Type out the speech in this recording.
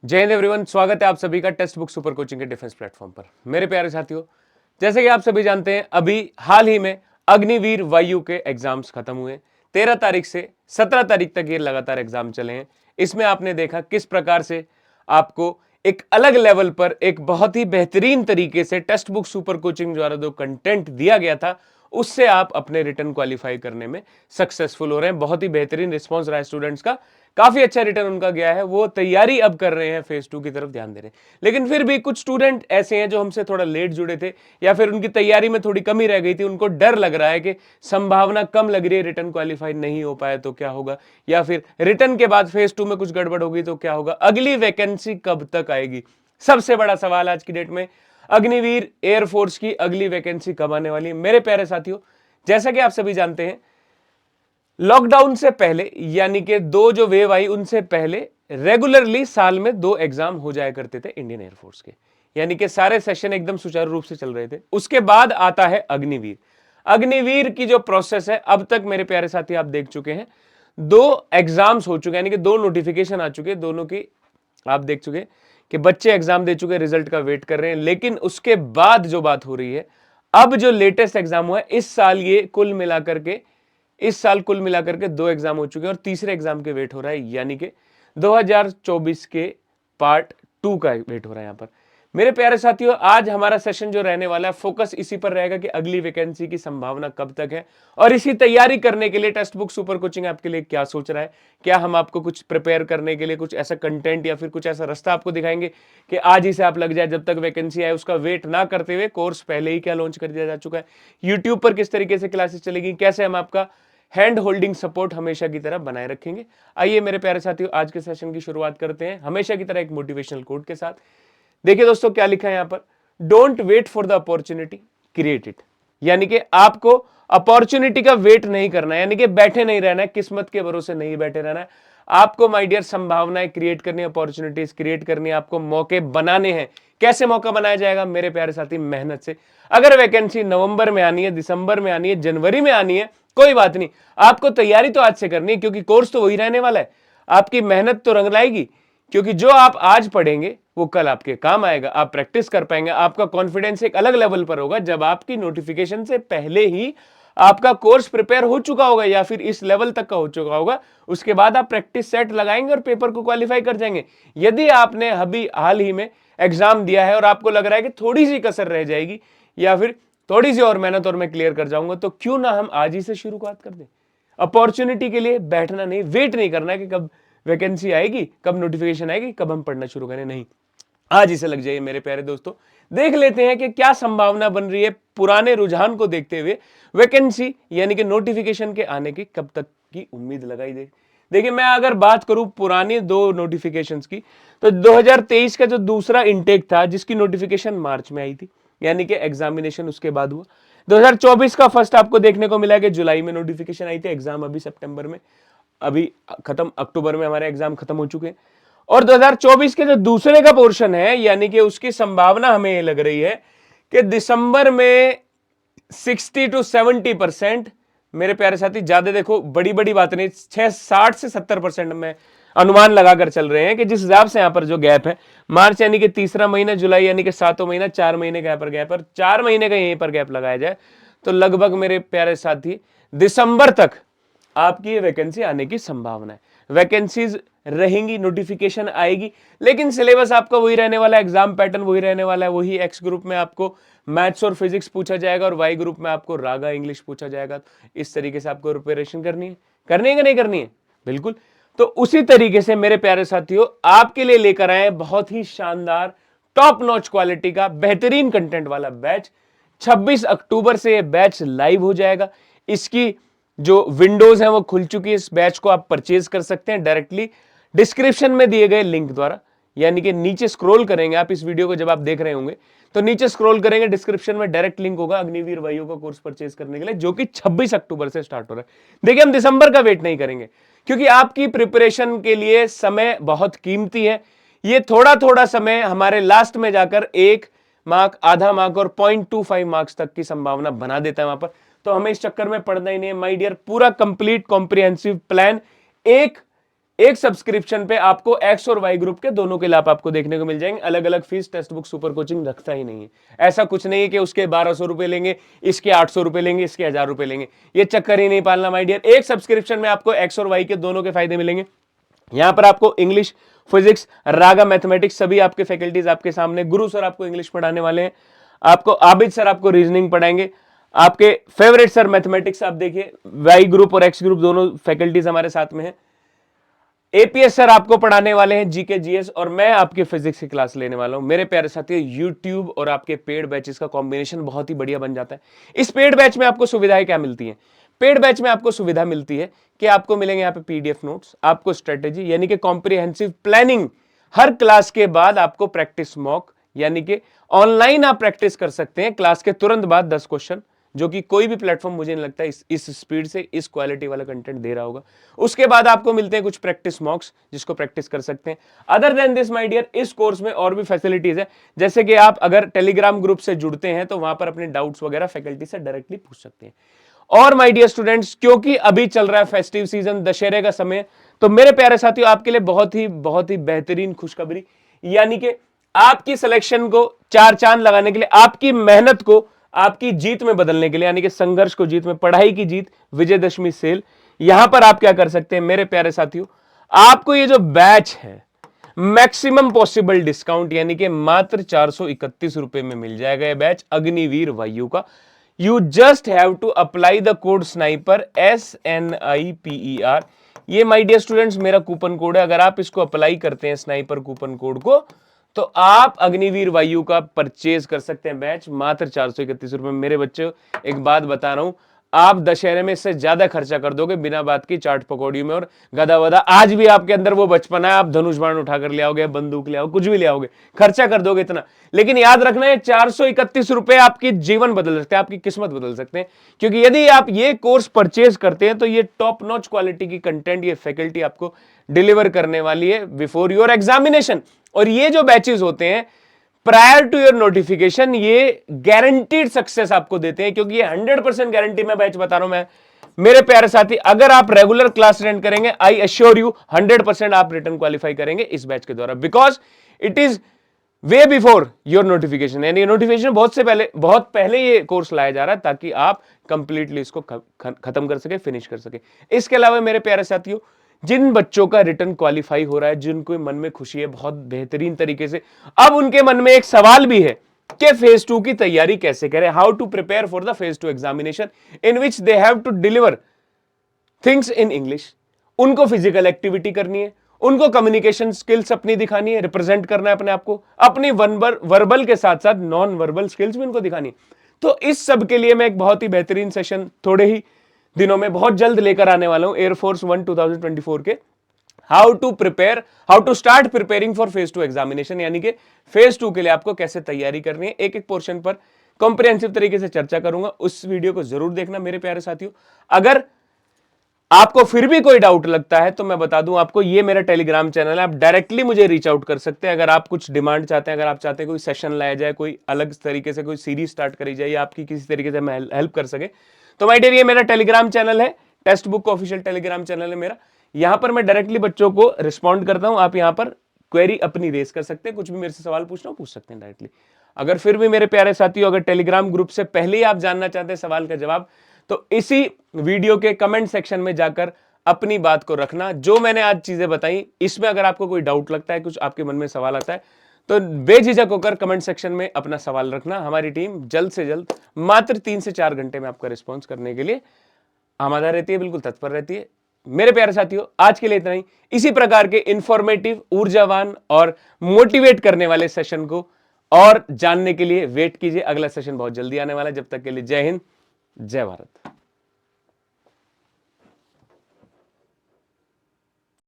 जय हिंद एवरीवन, स्वागत है आप सभी का टेक्स्ट बुक सुपर कोचिंग के डिफेंस प्लेटफॉर्म पर। मेरे प्यारे साथियों, जैसे कि आप सभी जानते हैं, अभी हाल ही में अग्निवीर वायु के एग्जाम्स खत्म हुए। 13 तारीख से 17 तारीख तक ये लगातार एग्जाम चले हैं। इसमें आपने देखा किस प्रकार से आपको एक अलग लेवल पर एक बहुत ही बेहतरीन तरीके से टेक्स्ट बुक सुपर कोचिंग द्वारा जो कंटेंट दिया गया था उससे आप अपने रिटर्न क्वालिफाई करने में सक्सेसफुल हो रहे हैं। बहुत ही बेहतरीन रिस्पांस रहा है स्टूडेंट्स का, काफी अच्छा रिटर्न उनका गया है। वो तैयारी अब कर रहे हैं, फेज 2 की तरफ ध्यान दे रहे हैं। लेकिन फिर भी कुछ स्टूडेंट ऐसे हैं जो हमसे थोड़ा लेट जुड़े थे या फिर उनकी तैयारी में थोड़ी कमी रह गई थी। उनको डर लग रहा है कि संभावना कम लग रही है, रिटर्न क्वालिफाई नहीं हो पाए तो क्या होगा, या फिर रिटर्न के बाद फेज 2 में कुछ गड़बड़ होगी तो क्या होगा, अगली वैकेंसी कब तक आएगी। सबसे बड़ा सवाल आज की डेट में, अग्निवीर एयरफोर्स की अगली वैकेंसी कब आने वाली है। मेरे प्यारे साथियों, जैसा कि आप सभी जानते हैं, लॉकडाउन से पहले यानी कि दो जो वेव आई उनसे पहले रेगुलरली साल में 2 एग्जाम हो जाया करते थे इंडियन एयरफोर्स के, यानी कि सारे सेशन एकदम सुचारू रूप से चल रहे थे। उसके बाद आता है अग्निवीर। अग्निवीर की जो प्रोसेस है, अब तक मेरे प्यारे साथी आप देख चुके हैं, 2 एग्जाम्स हो चुके हैं, यानी कि 2 नोटिफिकेशन आ चुके हैं। दोनों की आप देख चुके कि बच्चे एग्जाम दे चुके, रिजल्ट का वेट कर रहे हैं। लेकिन उसके बाद जो बात हो रही है, अब जो लेटेस्ट एग्जाम हुआ है इस साल, ये कुल मिलाकर के इस साल कुल मिलाकर के 2 एग्जाम हो चुके हैं और तीसरे एग्जाम के वेट हो रहा है, यानी कि 2024 के पार्ट 2 का वेट हो रहा है यहां पर। मेरे प्यारे साथियों, आज हमारा सेशन जो रहने वाला है, फोकस इसी पर रहेगा कि अगली वैकेंसी की संभावना कब तक है और इसी तैयारी करने के लिए टेक्स्ट बुक सुपर कोचिंग आपके लिए क्या सोच रहा है। क्या हम आपको कुछ प्रिपेयर करने के लिए कुछ ऐसा कंटेंट या फिर कुछ ऐसा रास्ता आपको दिखाएंगे कि आज ही से आप लग जाए, जब तक वैकेंसी आए उसका वेट ना करते हुए। कोर्स पहले ही क्या लॉन्च कर दिया जा चुका है, यूट्यूब पर किस तरीके से क्लासेस चलेगी, कैसे हम आपका हैंड होल्डिंग सपोर्ट हमेशा की तरह बनाए रखेंगे। आइए मेरे प्यारे साथियों, आज के सेशन की शुरुआत करते हैं हमेशा की तरह एक मोटिवेशनल कोट के साथ। देखिए दोस्तों, क्या लिखा है यहां पर, don't wait for the opportunity, create it. यानी कि आपको अपॉर्चुनिटी का वेट नहीं करना है, यानी कि बैठे नहीं रहना है, किस्मत के भरोसे नहीं बैठे रहना है। आपको माय डियर संभावनाएं क्रिएट करनी, अपॉर्चुनिटीज क्रिएट करनी, आपको मौके बनाने हैं। कैसे मौका बनाया जाएगा मेरे प्यारे साथी? मेहनत से। अगर वैकेंसी नवंबर में आनी है, दिसंबर में आनी है, जनवरी में आनी है, कोई बात नहीं, आपको तैयारी तो आज से करनी है, क्योंकि कोर्स तो वही रहने वाला है। आपकी मेहनत तो रंग लाएगी, क्योंकि जो आप आज पढ़ेंगे वो कल आपके काम आएगा। आप प्रैक्टिस कर पाएंगे, आपका कॉन्फिडेंस एक अलग लेवल पर होगा जब आपकी नोटिफिकेशन से पहले ही आपका कोर्स प्रिपेयर हो चुका होगा या फिर इस लेवल तक का हो चुका होगा। उसके बाद आप प्रैक्टिस सेट लगाएंगे और पेपर को क्वालिफाई कर जाएंगे। यदि आपने अभी हाल ही में एग्जाम दिया है और आपको लग रहा है कि थोड़ी सी कसर रह जाएगी या फिर थोड़ी सी और मेहनत और मैं क्लियर कर जाऊंगा, तो क्यों ना हम आज ही से शुरुआत कर दें। अपॉर्चुनिटी के लिए बैठना नहीं, वेट नहीं करना कि कब वैकेंसी आएगी, कब नोटिफिकेशन आएगी, कब हम पढ़ना शुरू करें। नहीं, आज ही से लग जाइए मेरे प्यारे दोस्तों। देख लेते हैं कि क्या संभावना बन रही है पुराने रुझान को देखते हुए, वैकेंसी यानी कि नोटिफिकेशन के आने की कब तक की उम्मीद लगाई दे। देखिए, मैं अगर बात करूं पुरानी 2 नोटिफिकेशंस की, तो 2023 का जो दूसरा इनटेक था जिसकी नोटिफिकेशन मार्च में आई थी, यानी कि एग्जामिनेशन उसके बाद हुआ। 2024 का फर्स्ट आपको देखने को मिला कि जुलाई में नोटिफिकेशन आई थी, एग्जाम अभी सितंबर में, अभी खत्म, अक्टूबर में हमारे एग्जाम खत्म हो चुके हैं। और 2024 के जो दूसरे का पोर्शन है, यानी कि उसकी संभावना हमें ये लग रही है कि दिसंबर में 60 to 70%। मेरे प्यारे साथी, ज्यादा देखो बड़ी बड़ी बात नहीं, 60 से 70% में अनुमान लगाकर चल रहे हैं कि जिस हिसाब से यहां पर जो गैप है, मार्च यानी कि तीसरा महीना, जुलाई यानी कि 7वां महीना, 4 महीने गैप 4 महीने का यहीं पर गैप लगाया जाए तो लगभग मेरे प्यारे साथी दिसंबर तक आपकी वैकेंसी आने की संभावना है। वैकेंसीज रहेंगी, नोटिफिकेशन आएगी, लेकिन सिलेबस आपका वही रहने वाला है, एग्जाम पैटर्न वही रहने वाला है। वही एक्स ग्रुप में आपको मैथ्स और फिजिक्स पूछा जाएगा और वाई ग्रुप में आपको रागा इंग्लिश पूछा जाएगा। इस तरीके से आपको प्रिपरेशन करनी है कि नहीं करनी है? बिल्कुल। तो उसी तरीके से मेरे प्यारे साथियों, आपके लिए लेकर आए बहुत ही शानदार टॉप नॉच क्वालिटी का बेहतरीन कंटेंट वाला बैच। 26 अक्टूबर से यह बैच लाइव हो जाएगा। इसकी जो विंडोज हैं वो खुल चुकी है। इस बैच को आप परचेज कर सकते हैं डायरेक्टली डिस्क्रिप्शन में दिए गए लिंक द्वारा, यानी कि नीचे स्क्रॉल करेंगे आप, इस वीडियो को जब आप देख रहे होंगे तो नीचे स्क्रॉल करेंगे, डिस्क्रिप्शन में डायरेक्ट लिंक होगा अग्निवीर वायु का कोर्स परचेज करने के लिए, जो कि 26 अक्टूबर से स्टार्ट हो रहा है। देखिए, हम दिसंबर का वेट नहीं करेंगे, क्योंकि आपकी प्रिपरेशन के लिए समय बहुत कीमती है। ये थोड़ा थोड़ा समय हमारे लास्ट में जाकर 1 मार्क, आधा मार्क और 0.25 मार्क्स तक की संभावना बना देता है वहां पर। तो हमें इस चक्कर में पड़ना ही नहीं है माय डियर। पूरा कंप्लीट कॉम्प्रिहेंसिव प्लान एक एक सब्सक्रिप्शन पे आपको एक्स और वाई ग्रुप के दोनों के लाभ आपको देखने को मिल जाएंगे। अलग अलग fees text book super coaching रखता ही नहीं है। ऐसा कुछ नहीं है कि उसके 1200 रुपए लेंगे, इसके 800 रुपए लेंगे, इसके 1000 रुपए लेंगे, ये चक्कर ही नहीं पालना माय डियर। एक सब्सक्रिप्शन में आपको एक्स और वाई के दोनों के फायदे मिलेंगे। यहां पर आपको इंग्लिश, फिजिक्स, रागा, मैथमेटिक्स सभी आपके फैकल्टीज आपके सामने। गुरु सर आपको इंग्लिश पढ़ाने वाले हैं, आपको आबिद सर आपको रीजनिंग पढ़ाएंगे, आपके फेवरेट सर मैथमेटिक्स। आप देखिए वाई ग्रुप और एक्स ग्रुप दोनों फैकल्टीज हमारे साथ में है। एपीएस सर आपको पढ़ाने वाले हैं जीके जीएस, और मैं आपके फिजिक्स की क्लास लेने वाला हूं। मेरे प्यारे साथियों, यूट्यूब और आपके पेड बैचेस का कॉम्बिनेशन बहुत ही बढ़िया बन जाता है। इस पेड बैच में आपको सुविधाएं क्या मिलती हैं? पेड बैच में आपको सुविधा मिलती है कि आपको मिलेंगे यहाँ पे पीडीएफ नोट्स, आपको स्ट्रेटेजी यानी कि कॉम्प्रिहेंसिव प्लानिंग, हर क्लास के बाद आपको प्रैक्टिस मॉक यानी कि ऑनलाइन आप प्रैक्टिस कर सकते हैं क्लास के तुरंत बाद 10 क्वेश्चन, जो कि कोई भी प्लेटफॉर्म मुझे नहीं लगता इस स्पीड से इस क्वालिटी वाला कंटेंट दे रहा होगा। उसके बाद आपको मिलते हैं कुछ प्रैक्टिस मॉक्स जिसको प्रैक्टिस कर सकते हैं। Other than this my dear, इस कोर्स में और भी फैसिलिटीज है, जैसे कि आप अगर टेलीग्राम ग्रुप से जुड़ते हैं तो वहां पर अपने डाउट्स वगैरह फैकल्टी से डायरेक्टली पूछ सकते हैं। और माय डियर स्टूडेंट्स, क्योंकि अभी चल रहा है फेस्टिव सीजन, दशहरे का समय, तो मेरे प्यारे साथियों आपके लिए बहुत ही बेहतरीन खुशखबरी, यानी कि आपकी सिलेक्शन को चार चांद लगाने के लिए, आपकी मेहनत को आपकी जीत में बदलने के लिए, यानी कि संघर्ष को जीत में, पढ़ाई की जीत, विजयदशमी सेल। यहां पर आप क्या कर सकते हैं मेरे प्यारे साथियों, आपको ये जो बैच है मैक्सिमम पॉसिबल डिस्काउंट यानी कि मात्र 431 रुपए में मिल जाएगा ये बैच अग्निवीर वायु का। You just have to apply the code sniper, SNIPER। ये माय डियर स्टूडेंट्स मेरा कूपन कोड है। अगर आप इसको अप्लाई करते हैं स्नाइपर कूपन कोड को, तो आप अग्निवीर वायु का परचेज कर सकते हैं बैच मात्र 431 रुपए में। मेरे बच्चों एक बात बता रहा हूं, आप दशहरे में इससे ज्यादा खर्चा कर दोगे बिना बात की चाट पकौड़ी में और गदा वदा। आज भी आपके अंदर वो बचपना है, आप धनुष बाण उठाकर ले आओगे, बंदूक ले आओगे, कुछ भी ले आओगे, खर्चा कर दोगे इतना। लेकिन याद रखना है 431 रुपए आपकी जीवन बदल सकते हैं, आपकी किस्मत बदल सकते हैं। क्योंकि यदि आप ये कोर्स परचेज करते हैं तो ये टॉप नॉच क्वालिटी की कंटेंट, ये फैकल्टी आपको डिलीवर करने वाली है बिफोर योर एग्जामिनेशन। और ये जो बैचेस होते हैं प्रायर टू योर नोटिफिकेशन, ये गारंटीड सक्सेस आपको देते हैं, क्योंकि ये 100% गारंटी में बैच बता रहा हूं मैं। मेरे प्यारे साथी, अगर आप रेगुलर क्लास अटेंड करेंगे, आई एश्योर यू 100% आप रिटर्न क्वालिफाई करेंगे इस बैच के द्वारा, because it is way before your notification. यानी नोटिफिकेशन बहुत पहले ये कोर्स लाया जा रहा है ताकि आप कंप्लीटली इसको खत्म कर सके, फिनिश कर सके। इसके अलावा मेरे प्यारे साथियों, जिन बच्चों का रिटर्न क्वालिफाई हो रहा है, जिनको मन में खुशी है बहुत बेहतरीन तरीके से, अब उनके मन में एक सवाल भी है कि फेज 2 की तैयारी कैसे करें, how to prepare for the phase 2 examination in which they have to deliver things in English. उनको फिजिकल एक्टिविटी करनी है, उनको कम्युनिकेशन स्किल्स अपनी दिखानी है, रिप्रेजेंट करना है अपने आप को, अपनी वर्बल के साथ साथ नॉन वर्बल स्किल्स भी उनको दिखानी है। तो इस सब के लिए मैं एक बहुत ही बेहतरीन सेशन थोड़े ही दिनों में बहुत जल्द लेकर आने वाला हूं, एयरफोर्स 1 2024 के how to start preparing for phase 2 examination. यानी कि फेज 2 के लिए आपको कैसे तैयारी करनी है, एक एक पोर्शन पर कॉम्प्रिहेंसिव तरीके से चर्चा करूंगा। उस वीडियो को जरूर देखना मेरे प्यारे साथियों। अगर आपको फिर भी कोई डाउट लगता है तो मैं बता दूं आपको, ये मेरा टेलीग्राम चैनल है, आप डायरेक्टली मुझे रीच आउट कर सकते हैं। अगर आप कुछ डिमांड चाहते हैं, अगर आप चाहते हैं कोई सेशन लाया जाए, कोई अलग तरीके से कोई सीरीज स्टार्ट करी जाए, या आपकी किसी तरीके से मैं हेल्प कर सके, तो माय डियर ये मेरा टेलीग्राम चैनल है, text book official Telegram channel है मेरा। यहां पर मैं डायरेक्टली बच्चों को रिस्पॉन्ड करता हूं। आप यहां पर क्वेरी अपनी रेस कर सकते हैं, कुछ भी मेरे से सवाल पूछना हो पूछ सकते हैं डायरेक्टली। अगर फिर भी मेरे प्यारे साथियों, अगर टेलीग्राम ग्रुप से पहले ही आप जानना चाहते हैं सवाल का जवाब, तो इसी वीडियो के कमेंट सेक्शन में जाकर अपनी बात को रखना। जो मैंने आज चीजें बताई, इसमें अगर आपको कोई डाउट लगता है, कुछ आपके मन में सवाल आता है, तो बेझिझक होकर कमेंट सेक्शन में अपना सवाल रखना। हमारी टीम जल्द से जल्द मात्र 3 से 4 घंटे में आपका रिस्पॉन्स करने के लिए आमादा रहती है, बिल्कुल तत्पर रहती है। मेरे प्यारे साथियों, आज के लिए इतना ही। इसी प्रकार के इंफॉर्मेटिव, ऊर्जावान और मोटिवेट करने वाले सेशन को और जानने के लिए वेट कीजिए। अगला सेशन बहुत जल्दी आने वाला है। जब तक के लिए जय हिंद, जय भारत।